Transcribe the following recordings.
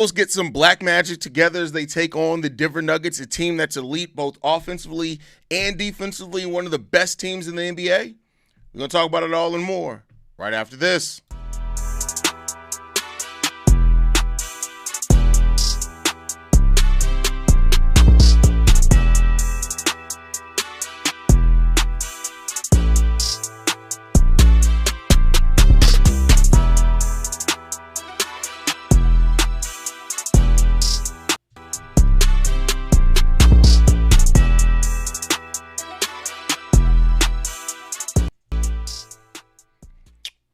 Bulls get some black magic together as they take on the Denver Nuggets, a team that's elite both offensively and defensively, one of the best teams in the NBA. We're going to talk about it all and more right after this.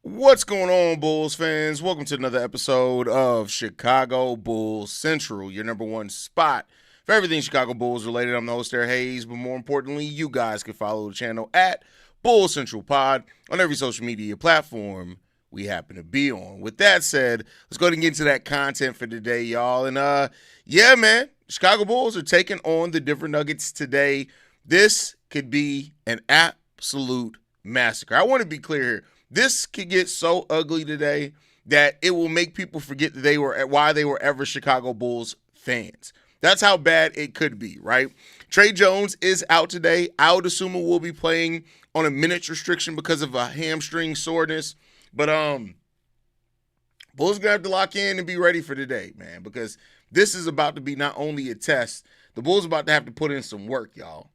What's going on, Bulls fans? Welcome to another episode of Chicago Bulls Central, your number one spot for everything Chicago Bulls related. I'm the host there, Haize, but more importantly, you guys can follow the channel at Bulls Central Pod on every social media platform we happen to be on. With that said, let's go ahead and get into that content for today, y'all. And yeah, man, Chicago Bulls are taking on the Denver Nuggets today. This could be an absolute massacre. I want to be clear here. This could get so ugly today that it will make people forget that why they were ever Chicago Bulls fans. That's how bad it could be, right? Trey Jones is out today. I would assume he will be playing on a minutes restriction because of a hamstring soreness. But Bulls are gonna have to lock in and be ready for today, man, because this is about to be not only a test. The Bulls are about to have to put in some work, y'all.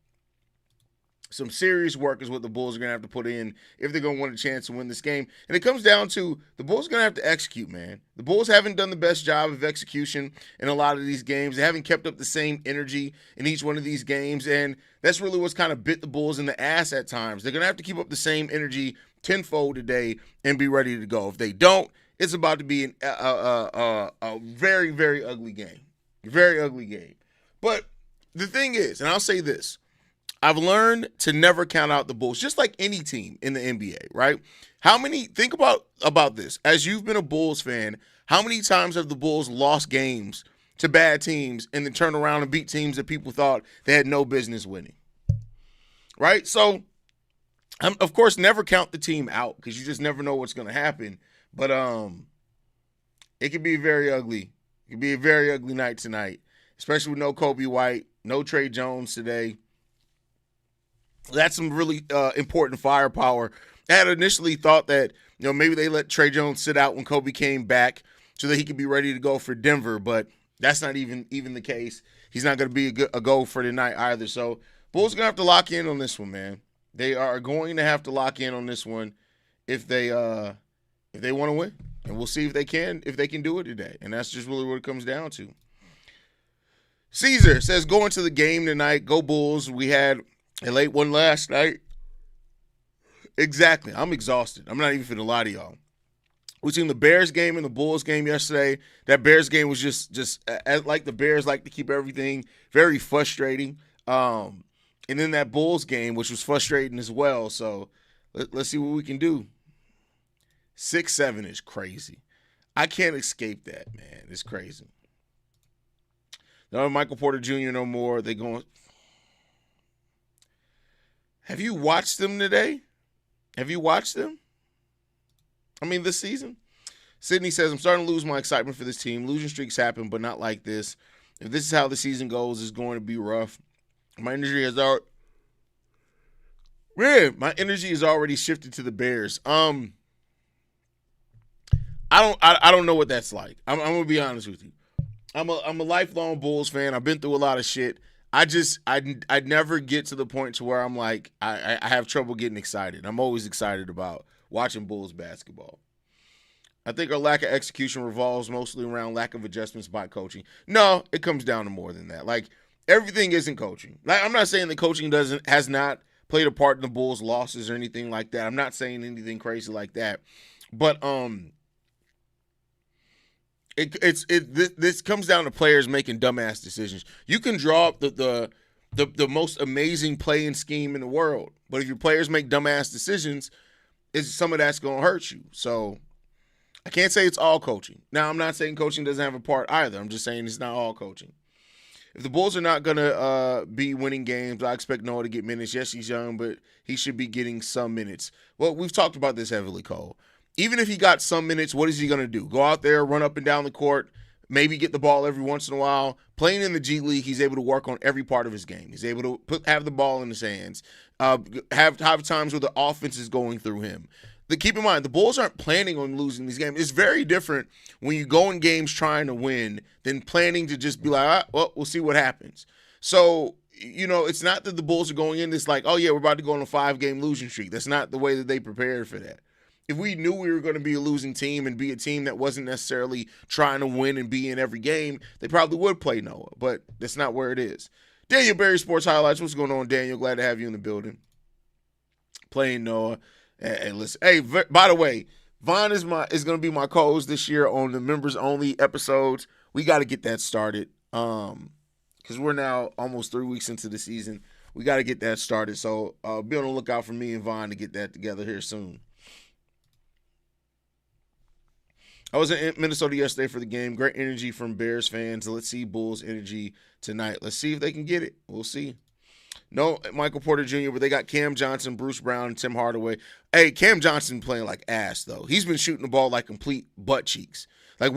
Some serious work is what the Bulls are going to have to put in if they're going to want a chance to win this game. And it comes down to the Bulls are going to have to execute, man. The Bulls haven't done the best job of execution in a lot of these games. They haven't kept up the same energy in each one of these games. And that's really what's kind of bit the Bulls in the ass at times. They're going to have to keep up the same energy tenfold today and be ready to go. If they don't, it's about to be a very, very ugly game. Very ugly game. But the thing is, and I'll say this, I've learned to never count out the Bulls, just like any team in the NBA, right? Think about this. As you've been a Bulls fan, how many times have the Bulls lost games to bad teams and then turn around and beat teams that people thought they had no business winning, right? So, of course, never count the team out because you just never know what's going to happen. But it could be very ugly. It could be a very ugly night tonight, especially with no Kobe White, no Trey Jones today. That's some really important firepower. I had initially thought that, maybe they let Trey Jones sit out when Kobe came back so that he could be ready to go for Denver, but that's not even the case. He's not going to be a go for tonight either. So Bulls are going to have to lock in on this one, man. They are going to have to lock in on this one if they want to win. And we'll see if they can do it today. And that's just really what it comes down to. Caesar says, going to the game tonight, go Bulls. We had a late one last night. Exactly. I'm exhausted. I'm not even finna lie to y'all. We seen the Bears game and the Bulls game yesterday. That Bears game was just like the Bears like to keep everything very frustrating. And then that Bulls game, which was frustrating as well. So let's see what we can do. 6-7 is crazy. I can't escape that, man. It's crazy. No Michael Porter Jr. no more. They going. Have you watched them today? Have you watched them? I mean, this season? Sydney says, I'm starting to lose my excitement for this team. Losing streaks happen, but not like this. If this is how the season goes, it's going to be rough. My energy has already shifted to the Bears. I don't know what that's like. I'm gonna be honest with you. I'm a lifelong Bulls fan. I've been through a lot of shit. I never get to the point to where I'm like, I have trouble getting excited. I'm always excited about watching Bulls basketball. I think our lack of execution revolves mostly around lack of adjustments by coaching. No, it comes down to more than that. Like, everything isn't coaching. Like, I'm not saying that coaching has not played a part in the Bulls' losses or anything like that. I'm not saying anything crazy like that. But this comes down to players making dumbass decisions. You can draw up the most amazing playing scheme in the world, but if your players make dumbass decisions, some of that's going to hurt you. So I can't say it's all coaching. Now, I'm not saying coaching doesn't have a part either. I'm just saying it's not all coaching. If the Bulls are not going to be winning games, I expect Noah to get minutes. Yes, he's young, but he should be getting some minutes. Well, we've talked about this heavily, Cole. Even if he got some minutes, what is he going to do? Go out there, run up and down the court, maybe get the ball every once in a while. Playing in the G League, he's able to work on every part of his game. He's able to have the ball in his hands, have times where the offense is going through him. Keep in mind, the Bulls aren't planning on losing these games. It's very different when you go in games trying to win than planning to just be like, well, we'll see what happens. So, it's not that the Bulls are going in this like, oh, yeah, we're about to go on a 5-game losing streak. That's not the way that they prepared for that. If we knew we were going to be a losing team and be a team that wasn't necessarily trying to win and be in every game, they probably would play Noah, but that's not where it is. Daniel Berry Sports Highlights. What's going on, Daniel? Glad to have you in the building. Playing Noah. Hey, listen. Hey, by the way, Vaughn is going to be my co-host this year on the members only episodes. We got to get that started because we're now almost 3 weeks into the season. We got to get that started. So be on the lookout for me and Vaughn to get that together here soon. I was in Minnesota yesterday for the game. Great energy from Bears fans. Let's see Bulls energy tonight. Let's see if they can get it. We'll see. No Michael Porter Jr., but they got Cam Johnson, Bruce Brown, and Tim Hardaway. Hey, Cam Johnson playing like ass, though. He's been shooting the ball like complete butt cheeks. Like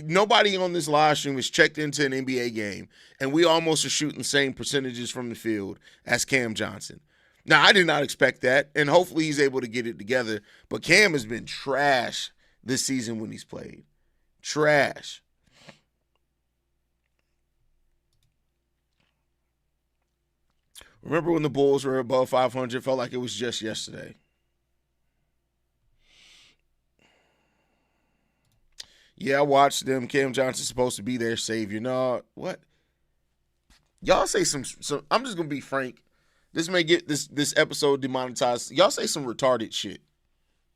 nobody on this live stream is checked into an NBA game, and we almost are shooting the same percentages from the field as Cam Johnson. Now, I did not expect that, and hopefully he's able to get it together. But Cam has been trash this season when he's played. Trash. Remember when the Bulls were above 500? Felt like it was just yesterday. Yeah, I watched them. Cam Johnson's supposed to be their savior. No, what? Y'all say some I'm just going to be frank. This may get this episode demonetized. Y'all say some retarded shit.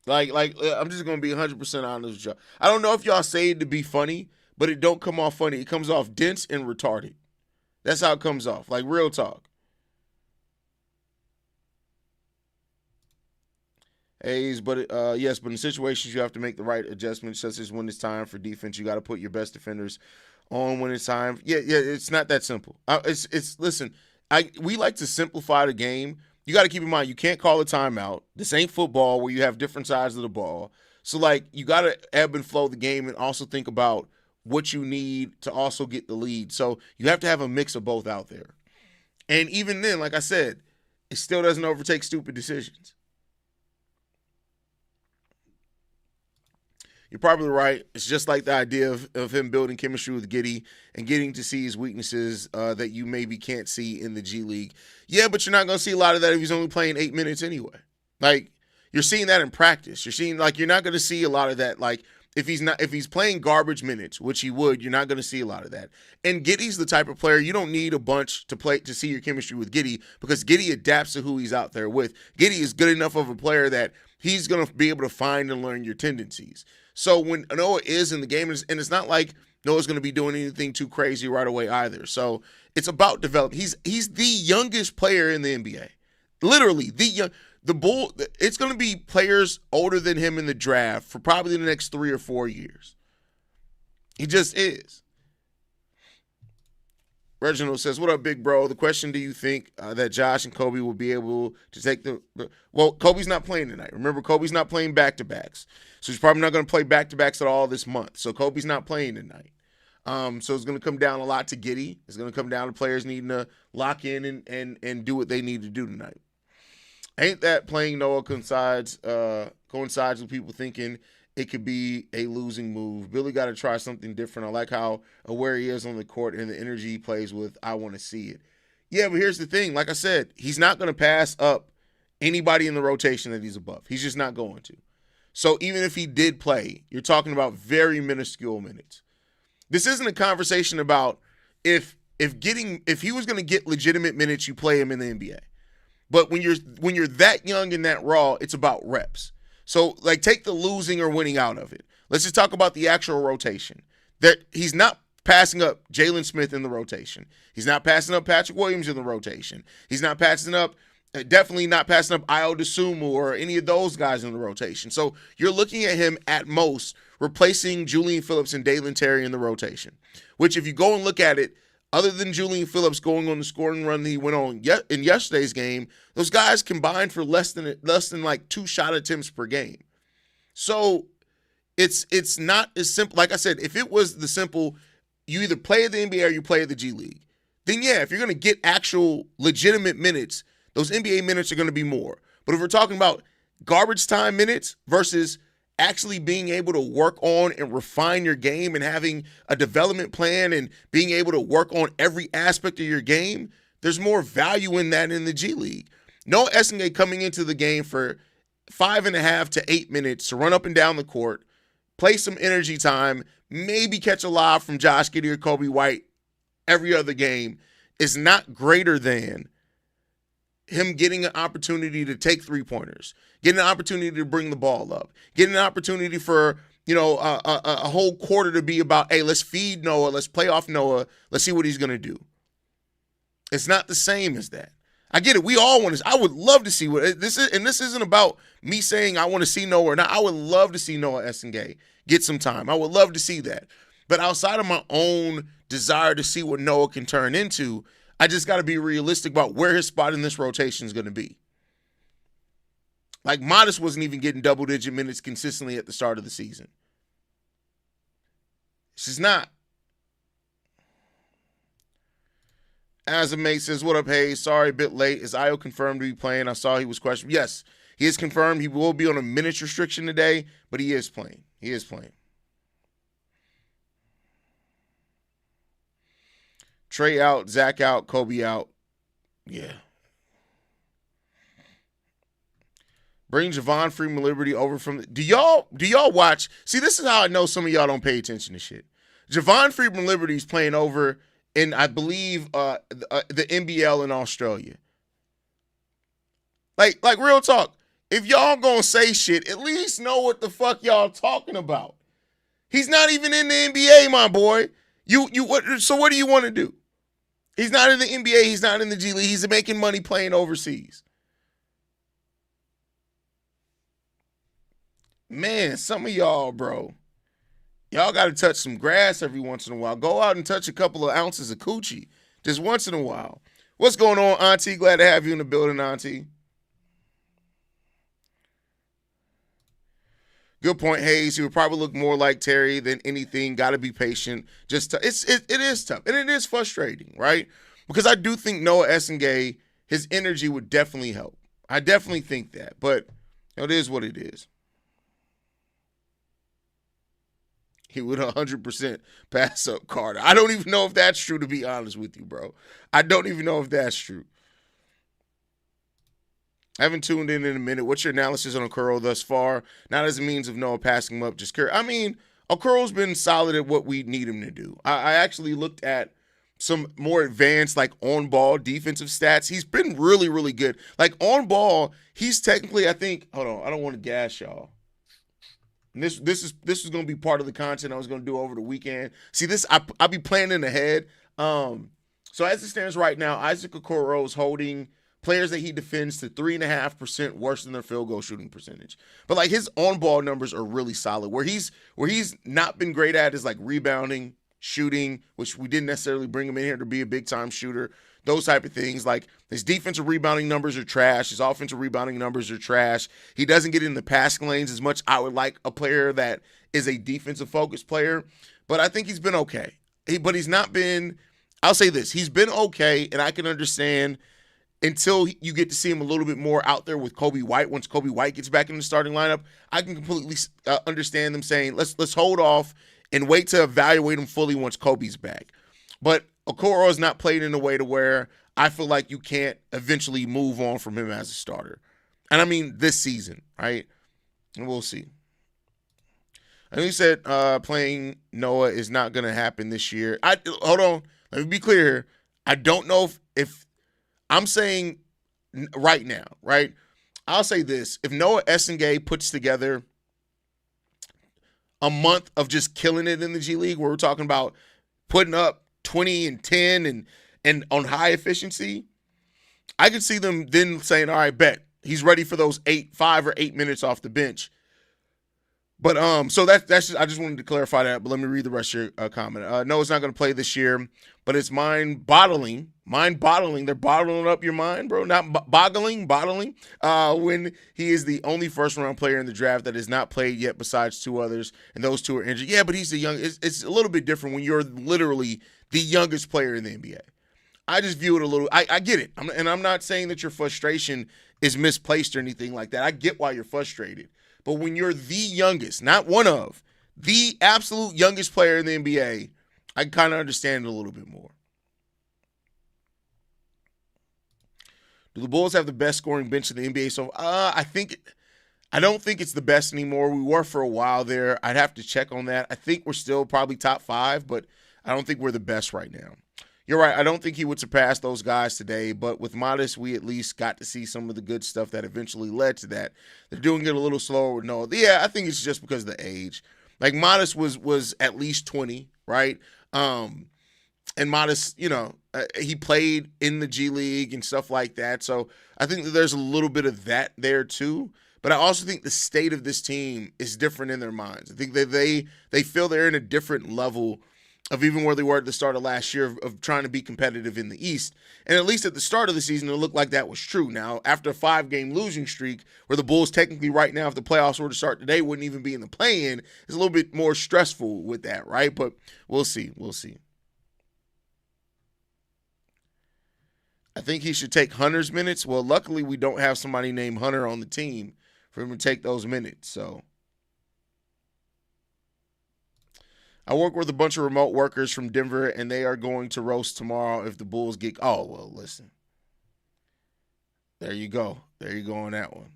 Like I'm just going to be 100% honest with y'all. I don't know if y'all say it to be funny, but it don't come off funny. It comes off dense and retarded. That's how it comes off. Like real talk. Haize, but yes, but in situations you have to make the right adjustments, such as when it's time for defense. You got to put your best defenders on when it's time. Yeah, it's not that simple. Listen, we like to simplify the game. You got to keep in mind, you can't call a timeout. This ain't football where you have different sides of the ball. So, you got to ebb and flow the game and also think about what you need to also get the lead. So, you have to have a mix of both out there. And even then, like I said, it still doesn't overtake stupid decisions. You're probably right. It's just like the idea of him building chemistry with Giddey and getting to see his weaknesses that you maybe can't see in the G League. Yeah, but you're not going to see a lot of that if he's only playing 8 minutes anyway. You're seeing that in practice. You're seeing you're not going to see a lot of that. If he's playing garbage minutes, which he would, you're not going to see a lot of that. And Giddey's the type of player you don't need a bunch to see your chemistry with Giddey because Giddey adapts to who he's out there with. Giddey is good enough of a player that he's going to be able to find and learn your tendencies. So when Noah is in the game, and it's not like Noah's going to be doing anything too crazy right away either. So it's about development. He's the youngest player in the NBA. Literally, it's going to be players older than him in the draft for probably the next 3 or 4 years. He just is. Reginald says, what up, big bro? The question, do you think that Josh and Kobe will be able to take well, Kobe's not playing tonight. Remember, Kobe's not playing back-to-backs. So he's probably not going to play back-to-backs at all this month. So Kobe's not playing tonight. So it's going to come down a lot to Giddey. It's going to come down to players needing to lock in and do what they need to do tonight. Ain't that playing Noah coincides with people thinking it could be a losing move? Billy got to try something different. I like how aware he is on the court and the energy he plays with. I want to see it. Yeah, but here's the thing. Like I said, he's not going to pass up anybody in the rotation that he's above. He's just not going to. So even if he did play, you're talking about very minuscule minutes. This isn't a conversation about if he was going to get legitimate minutes, you play him in the NBA. But when you're that young and that raw, it's about reps. So, take the losing or winning out of it. Let's just talk about the actual rotation. That he's not passing up Jalen Smith in the rotation. He's not passing up Patrick Williams in the rotation. He's not passing up, definitely not passing up Ayo Dosunmu or any of those guys in the rotation. So, you're looking at him at most replacing Julian Phillips and Dalen Terry in the rotation, which if you go and look at it, other than Julian Phillips going on the scoring run that he went on in yesterday's game, those guys combined for less than 2 shot attempts per game. So It's not as simple. Like I said, if it was the simple, you either play at the NBA or you play at the G League, then yeah, if you're going to get actual legitimate minutes, those NBA minutes are going to be more. But if we're talking about garbage time minutes versus actually being able to work on and refine your game and having a development plan and being able to work on every aspect of your game, there's more value in that in the G League. Noah Essengay coming into the game for 5.5 to 8 minutes to run up and down the court, play some energy time, maybe catch a lob from Josh Giddey or Kobe White every other game is not greater than him getting an opportunity to take three-pointers, getting an opportunity to bring the ball up, getting an opportunity for, a whole quarter to be about, hey, let's feed Noah, let's play off Noah, let's see what he's going to do. It's not the same as that. I get it. We all want to. I would love to see what this is, and this isn't about me saying I want to see Noah or not. I would love to see Noah Essengay get some time. I would love to see that. But outside of my own desire to see what Noah can turn into, I just got to be realistic about where his spot in this rotation is going to be. Like, Modest wasn't even getting double-digit minutes consistently at the start of the season. She's not. As a mate says, what up, Haize? Sorry, a bit late. Is Ayo confirmed to be playing? I saw he was questioned. Yes, he is confirmed. He will be on a minutes restriction today, but he is playing. He is playing. Trey out, Zach out, Kobe out. Yeah. Bring Javon Freeman Liberty over from do y'all watch? See, this is how I know some of y'all don't pay attention to shit. Javon Freeman Liberty is playing over in, I believe, the NBL in Australia. Like real talk. If y'all gonna say shit, at least know what the fuck y'all talking about. He's not even in the NBA, my boy. So what do you want to do? He's not in the NBA. He's not in the G League. He's making money playing overseas. Man, some of y'all, bro, y'all got to touch some grass every once in a while. Go out and touch a couple of ounces of coochie just once in a while. What's going on, Auntie? Glad to have you in the building, Auntie. Good point, Haize. He would probably look more like Terry than anything. Got to be patient. It is tough, and it is frustrating, right? Because I do think Noah Essengay, his energy would definitely help. I definitely think that, but it is what it is. He would 100% pass up Carter. I don't even know if that's true, to be honest with you, bro. I don't even know if that's true. I haven't tuned in a minute. What's your analysis on Okoro thus far? Not as a means of Noah passing him up, just curious. I mean, Okoro's been solid at what we need him to do. I actually looked at some more advanced, like, on-ball defensive stats. He's been really, really good. Like, on-ball, he's technically, I think, hold on, I don't want to gas y'all. And this is going to be part of the content I was going to do over the weekend. See, I'll be planning ahead. So as it stands right now, Isaac Okoro is holding players that he defends to 3.5% worse than their field goal shooting percentage. But like, his on-ball numbers are really solid. Where he's not been great at is like rebounding, shooting, which we didn't necessarily bring him in here to be a big-time shooter. Those type of things. Like, his defensive rebounding numbers are trash. His offensive rebounding numbers are trash. He doesn't get in the passing lanes as much. I would like a player that is a defensive-focused player. But I think he's been okay. But he's not been, I'll say this, he's been okay, and I can understand until you get to see him a little bit more out there with Kobe White. Once Kobe White gets back in the starting lineup, I can completely understand them saying, let's hold off and wait to evaluate him fully once Kobe's back. But Okoro has not played in a way to where I feel like you can't eventually move on from him as a starter. And I mean this season, right? And we'll see. I know you said playing Noah is not going to happen this year. Hold on. Let me be clear here. I don't know if I'm saying right now, right? I'll say this. If Noah Essengay puts together a month of just killing it in the G League, where we're talking about putting up 20 and 10 and on high efficiency, I could see them then saying, all right, bet. He's ready for those 5 or 8 minutes off the bench. But so that's just, I just wanted to clarify that. But let me read the rest of your comment. No, it's not going to play this year, but it's mind boggling. Mind boggling. They're bottling up your mind, bro. Not bottling. When he is the only first round player in the draft that has not played yet, besides two others, and those two are injured. Yeah, but he's the young. It's a little bit different when you're literally the youngest player in the NBA. I just view it a little. I get it, and I'm not saying that your frustration is misplaced or anything like that. I get why you're frustrated, but when you're the youngest, not one of the absolute youngest player in the NBA, I kind of understand it a little bit more. Do the Bulls have the best scoring bench in the NBA? So I don't think it's the best anymore. We were for a while there. I'd have to check on that. I think we're still probably top 5, but I don't think we're the best right now. You're right. I don't think he would surpass those guys today, but with Modest, we at least got to see some of the good stuff that eventually led to that. They're doing it a little slower with Noah. Yeah, I think it's just because of the age. Like Modest was at least 20, right? And Modest, he played in the G League and stuff like that. So I think that there's a little bit of that there too. But I also think the state of this team is different in their minds. I think that they feel they're in a different level of even where they were at the start of last year of trying to be competitive in the East. And at least at the start of the season, it looked like that was true. Now, after a 5-game losing streak, where the Bulls technically right now, if the playoffs were to start today, wouldn't even be in the play-in, it's a little bit more stressful with that, right? But we'll see. We'll see. I think he should take Hunter's minutes. Well, luckily, we don't have somebody named Hunter on the team for him to take those minutes, so I work with a bunch of remote workers from Denver, and they are going to roast tomorrow if the Bulls get. Oh, well, listen. There you go. There you go on that one.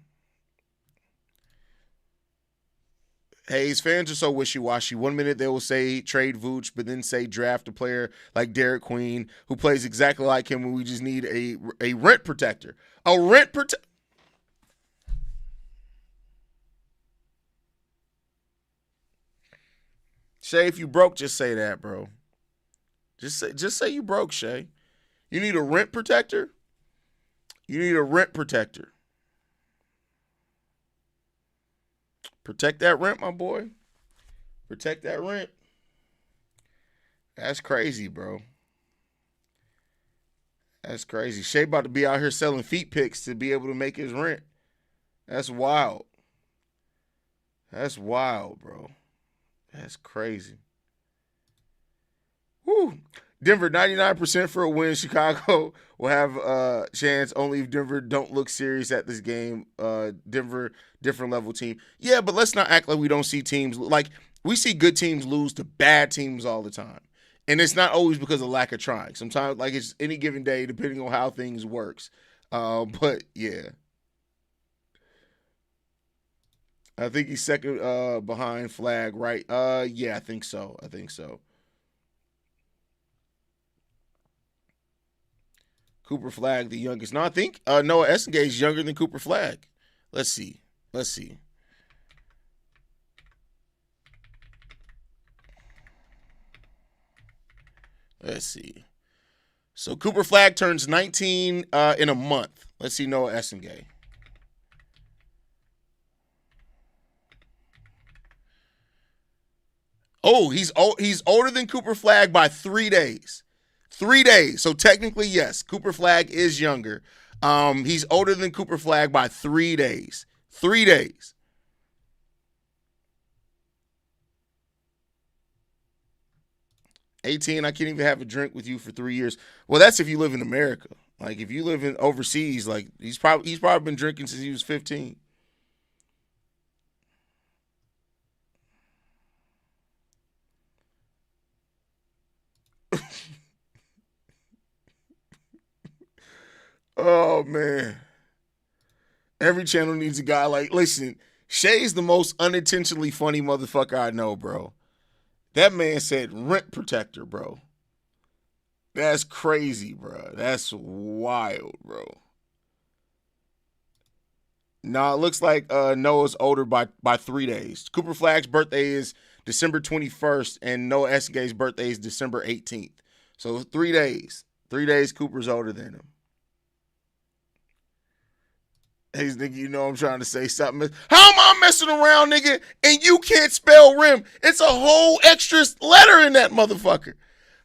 Haize, fans are so wishy-washy. One minute they will say trade Vooch, but then say draft a player like Derek Queen who plays exactly like him, and we just need a rent protector. A rent protector. Shay, if you broke, just say that, bro. Just say you broke, Shay. You need a rent protector? You need a rent protector. Protect that rent, my boy. Protect that rent. That's crazy, bro. That's crazy. Shay about to be out here selling feet pics to be able to make his rent. That's wild. That's wild, bro. That's crazy. Woo. Denver 99% for a win. Chicago will have a chance only if Denver don't look serious at this game. Denver, different level team. Yeah, but let's not act like we don't see teams. Like, we see good teams lose to bad teams all the time. And it's not always because of lack of trying. Sometimes, like, it's any given day, depending on how things works. But, yeah. I think he's second behind Flag, right? Yeah, I think so. I think so. Cooper Flag, the youngest. No, I think Noah Essengate is younger than Cooper Flag. Let's see. Let's see. Let's see. So Cooper Flag turns 19 in a month. Let's see Noah Essengate. Oh, he's older than Cooper Flag by 3 days. 3 days. So technically, yes, Cooper Flag is younger. He's older than Cooper Flag by 3 days. 3 days. $18, I can't even have a drink with you for 3 years. Well, that's if you live in America. Like if you live in overseas, like he's probably been drinking since he was 15. Oh man. Every channel needs a guy like listen, Shay's the most unintentionally funny motherfucker I know, bro. That man said rent protector, bro. That's crazy, bro. That's wild, bro. No, it looks like Noah's older by 3 days. Cooper Flag's birthday is December 21st, and Noah Esgate's birthday is December 18th. So 3 days. 3 days Cooper's older than him. Hey, nigga, you know I'm trying to say something. How am I messing around, nigga, and you can't spell rim? It's a whole extra letter in that motherfucker.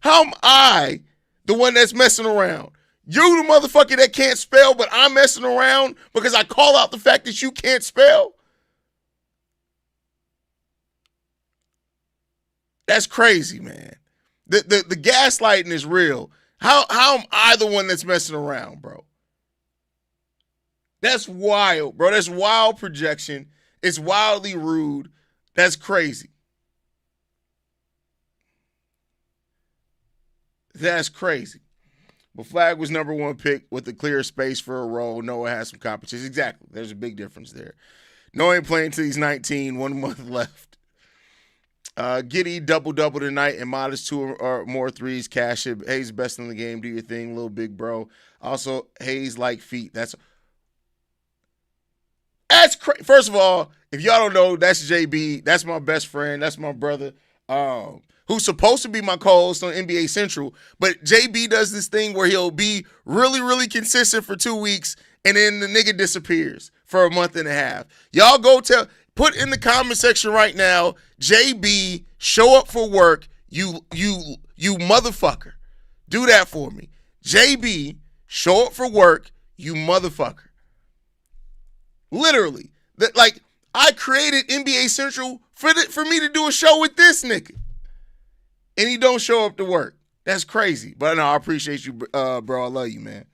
How am I the one that's messing around? You the motherfucker that can't spell, but I'm messing around because I call out the fact that you can't spell? That's crazy, man. The gaslighting is real. How am I the one that's messing around, bro? That's wild, bro. That's wild projection. It's wildly rude. That's crazy. That's crazy. But Flag was number one pick with a clear space for a role. Noah has some competition. Exactly. There's a big difference there. Noah ain't playing until he's 19. 1 month left. Giddy double-double tonight and modest 2 or more threes. Cash it. Haize best in the game. Do your thing, little big bro. Also, Haize like feet. That's crazy. First of all, if y'all don't know, that's JB. That's my best friend. That's my brother. Who's supposed to be my co-host on NBA Central. But JB does this thing where he'll be really, really consistent for 2 weeks, and then the nigga disappears for a month and a half. Y'all go put in the comment section right now, JB, show up for work, you motherfucker. Do that for me. JB, show up for work, you motherfucker. Literally. Like, I created NBA Central for me to do a show with this nigga. And he don't show up to work. That's crazy. But no, I appreciate you, bro. I love you, man.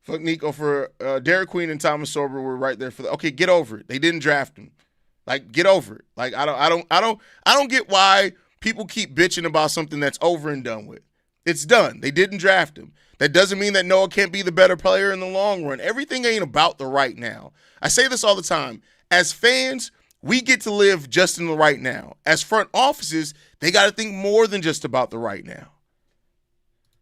Fuck Nico for Derek Queen and Thomas Sorber were right there for the. Okay, get over it. They didn't draft him. Like, get over it. Like, I don't get why people keep bitching about something that's over and done with. It's done. They didn't draft him. That doesn't mean that Noah can't be the better player in the long run. Everything ain't about the right now. I say this all the time. As fans, we get to live just in the right now. As front offices, they got to think more than just about the right now.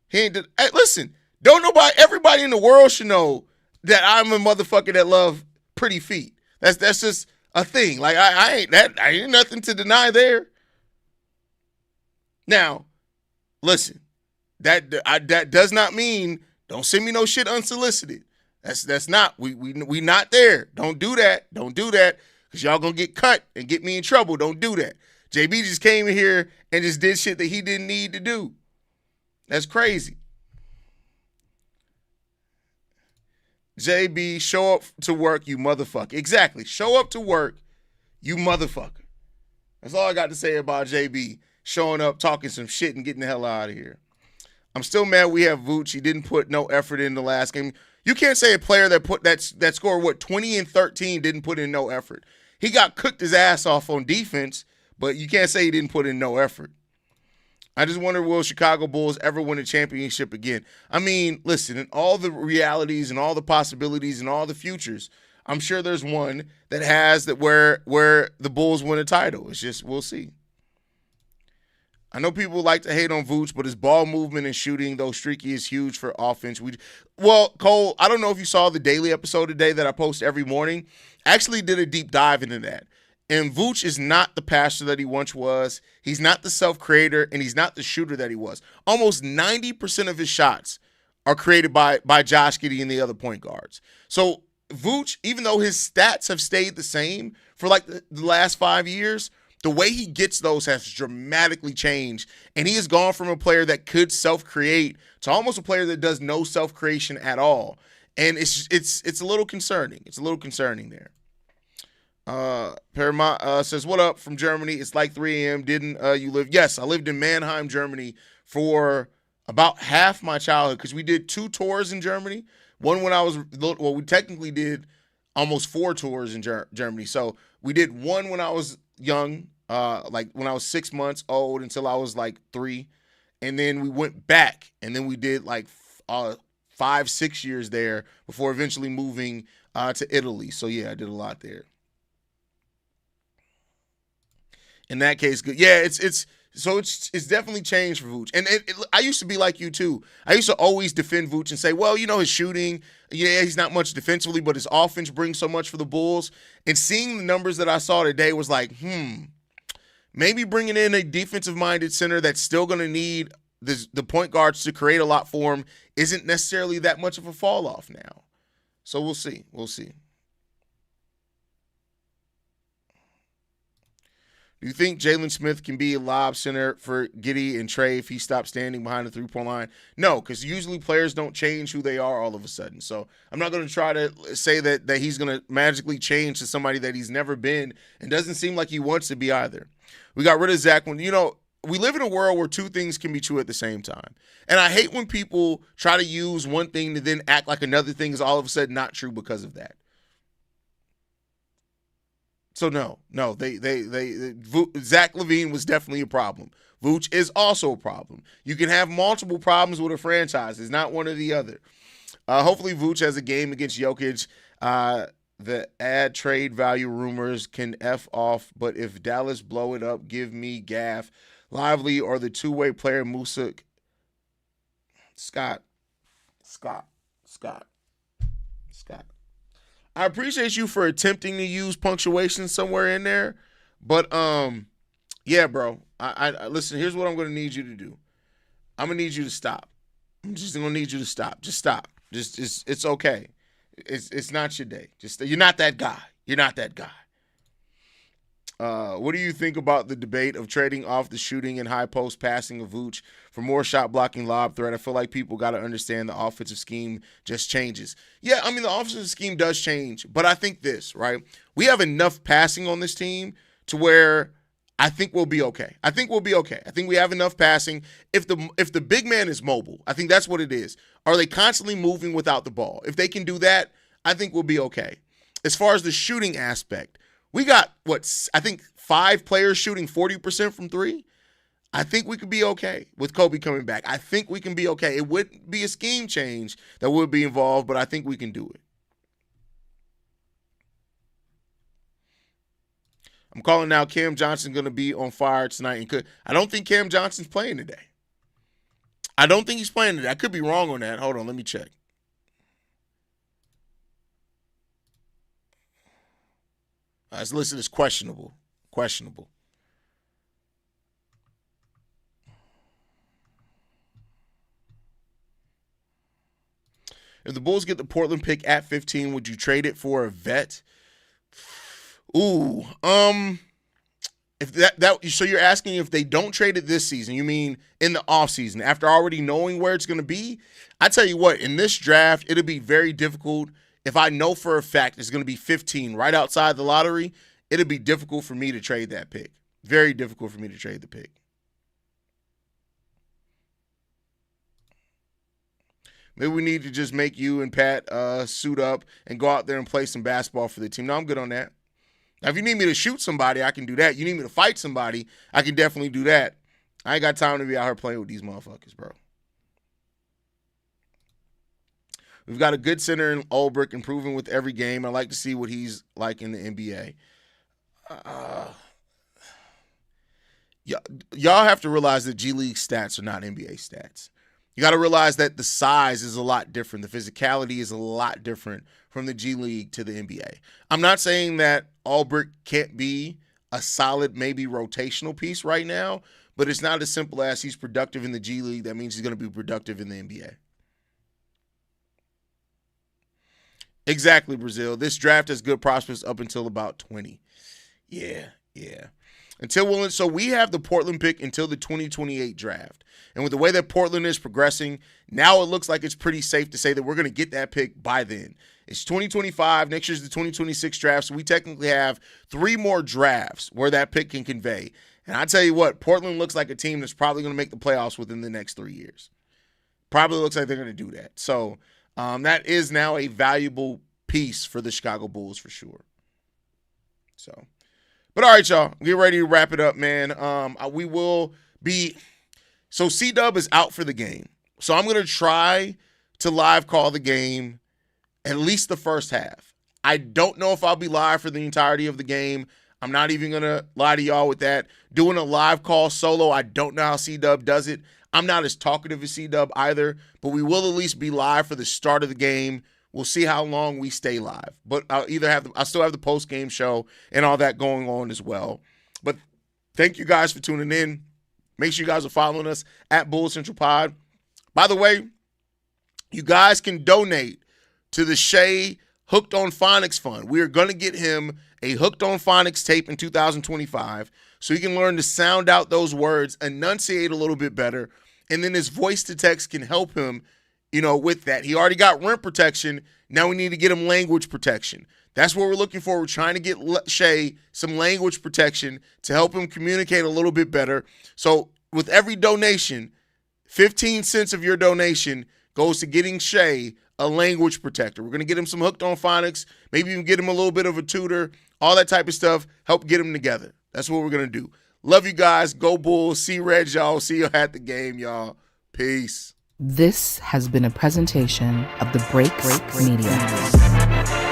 Hey, listen, everybody in the world should know that I'm a motherfucker that love pretty feet. That's just a thing. Like, I ain't nothing to deny there. Now, listen. That does not mean don't send me no shit unsolicited. That's not we not there. Don't do that. Don't do that because y'all gonna get cut and get me in trouble. Don't do that. JB just came in here and just did shit that he didn't need to do. That's crazy. JB, show up to work, you motherfucker. Exactly. Show up to work, you motherfucker. That's all I got to say about JB showing up, talking some shit, and getting the hell out of here. I'm still mad we have Vooch. He didn't put no effort in the last game. You can't say a player that scored 20 and 13 didn't put in no effort. He got cooked his ass off on defense, but you can't say he didn't put in no effort. I just wonder, will Chicago Bulls ever win a championship again? I mean, listen, in all the realities and all the possibilities and all the futures, I'm sure there's one that has that where the Bulls win a title. It's just, we'll see. I know people like to hate on Vooch, but his ball movement and shooting, though streaky, is huge for offense. Well, Cole, I don't know if you saw the daily episode today that I post every morning. I actually did a deep dive into that. And Vooch is not the passer that he once was. He's not the self-creator, and he's not the shooter that he was. Almost 90% of his shots are created by Josh Giddey and the other point guards. So Vooch, even though his stats have stayed the same for like the last 5 years, the way he gets those has dramatically changed, and he has gone from a player that could self-create to almost a player that does no self-creation at all. And it's a little concerning. It's a little concerning there. Paramount says, what up from Germany? It's like 3 a.m. Didn't you live? Yes, I lived in Mannheim, Germany for about half my childhood because we did 2 tours in Germany. One when I was, we technically did almost 4 tours in Germany. So we did one when I was young, like when I was 6 months old until I was like 3. And then we went back and then we did like 5-6 years there before eventually moving to Italy. So yeah, I did a lot there. In that case, good. Yeah, it's definitely changed for Vooch. And I used to be like you too. I used to always defend Vooch and say, well, you know, his shooting, yeah, he's not much defensively, but his offense brings so much for the Bulls. And seeing the numbers that I saw today was like, Maybe bringing in a defensive-minded center that's still going to need the point guards to create a lot for him isn't necessarily that much of a fall off now. So we'll see. We'll see. Do you think Jalen Smith can be a lob center for Giddey and Trey if he stops standing behind the three-point line? No, because usually players don't change who they are all of a sudden. So I'm not going to try to say that he's going to magically change to somebody that he's never been and doesn't seem like he wants to be either. We got rid of Zach when, we live in a world where two things can be true at the same time. And I hate when people try to use one thing to then act like another thing is all of a sudden not true because of that. So no, Zach LaVine was definitely a problem. Vooch is also a problem. You can have multiple problems with a franchise. It's not one or the other. Hopefully Vooch has a game against Jokic. The ad trade value rumors can F off, but if Dallas blow it up, give me Gaff, Lively, or the two-way player Musa. Scott. I appreciate you for attempting to use punctuation somewhere in there, but yeah, bro. I listen. Here's what I'm going to need you to do. I'm going to need you to stop. I'm just going to need you to stop. Just stop. Just it's okay. It's not your day. You're not that guy. You're not that guy. What do you think about the debate of trading off the shooting and high post passing of Vooch for more shot blocking lob threat? I feel like people got to understand the offensive scheme just changes. Yeah, I mean, the offensive scheme does change, but I think this, right? We have enough passing on this team to where I think we'll be okay. I think we have enough passing. If the big man is mobile, I think that's what it is. Are they constantly moving without the ball? If they can do that, I think we'll be okay. As far as the shooting aspect, we got, I think 5 players shooting 40% from three. I think we could be okay with Kobe coming back. I think we can be okay. It would be a scheme change that would be involved, but I think we can do it. I'm calling now Cam Johnson going to be on fire tonight. And I don't think Cam Johnson's playing today. I don't think he's playing today. I could be wrong on that. Hold on, let me check. It's listed as questionable. Questionable. If the Bulls get the Portland pick at 15, would you trade it for a vet? Ooh, if so you're asking if they don't trade it this season, you mean in the offseason, after already knowing where it's going to be? I tell you what, in this draft, it'll be very difficult. If I know for a fact it's going to be 15 right outside the lottery, it'll be difficult for me to trade that pick. Very difficult for me to trade the pick. Maybe we need to just make you and Pat suit up and go out there and play some basketball for the team. No, I'm good on that. Now, if you need me to shoot somebody, I can do that. You need me to fight somebody, I can definitely do that. I ain't got time to be out here playing with these motherfuckers, bro. We've got a good center in Ulbrich, improving with every game. I like to see what he's like in the NBA. Y'all have to realize that G League stats are not NBA stats. You got to realize that the size is a lot different. The physicality is a lot different from the G League to the NBA. I'm not saying that Ulbrich can't be a solid, maybe rotational piece right now, but it's not as simple as he's productive in the G League. That means he's going to be productive in the NBA. Exactly, Brazil. This draft has good prospects up until about 20. Yeah. So we have the Portland pick until the 2028 draft. And with the way that Portland is progressing, now it looks like it's pretty safe to say that we're going to get that pick by then. It's 2025. Next year's the 2026 draft. So we technically have 3 more drafts where that pick can convey. And I tell you what, Portland looks like a team that's probably going to make the playoffs within the next 3 years. Probably looks like they're going to do that. So that is now a valuable piece for the Chicago Bulls for sure. But all right, y'all, get ready to wrap it up, man. We will be – so C-Dub is out for the game. So I'm going to try to live call the game at least the first half. I don't know if I'll be live for the entirety of the game. I'm not even going to lie to y'all with that. Doing a live call solo, I don't know how C-Dub does it. I'm not as talkative as C-Dub either, but we will at least be live for the start of the game. We'll see how long we stay live. But I'll still have the post-game show and all that going on as well. But Thank you guys for tuning in. Make sure you guys are following us at Bull Central Pod. By the way, you guys can donate to the Shay Hooked on Phonics Fund. We are going to get him a Hooked on Phonics tape in 2025 so he can learn to sound out those words, enunciate a little bit better, and then his voice to text can help him, with that. He already got rent protection. Now we need to get him language protection. That's what we're looking for. We're trying to get Shay some language protection to help him communicate a little bit better. So with every donation, 15 cents of your donation goes to getting Shay a language protector. We're going to get him some Hooked on Phonics, maybe even get him a little bit of a tutor, all that type of stuff, help get him together. That's what we're going to do. Love you guys. Go Bulls. See Reds, y'all. See you at the game, y'all. Peace. This has been a presentation of the Break Media.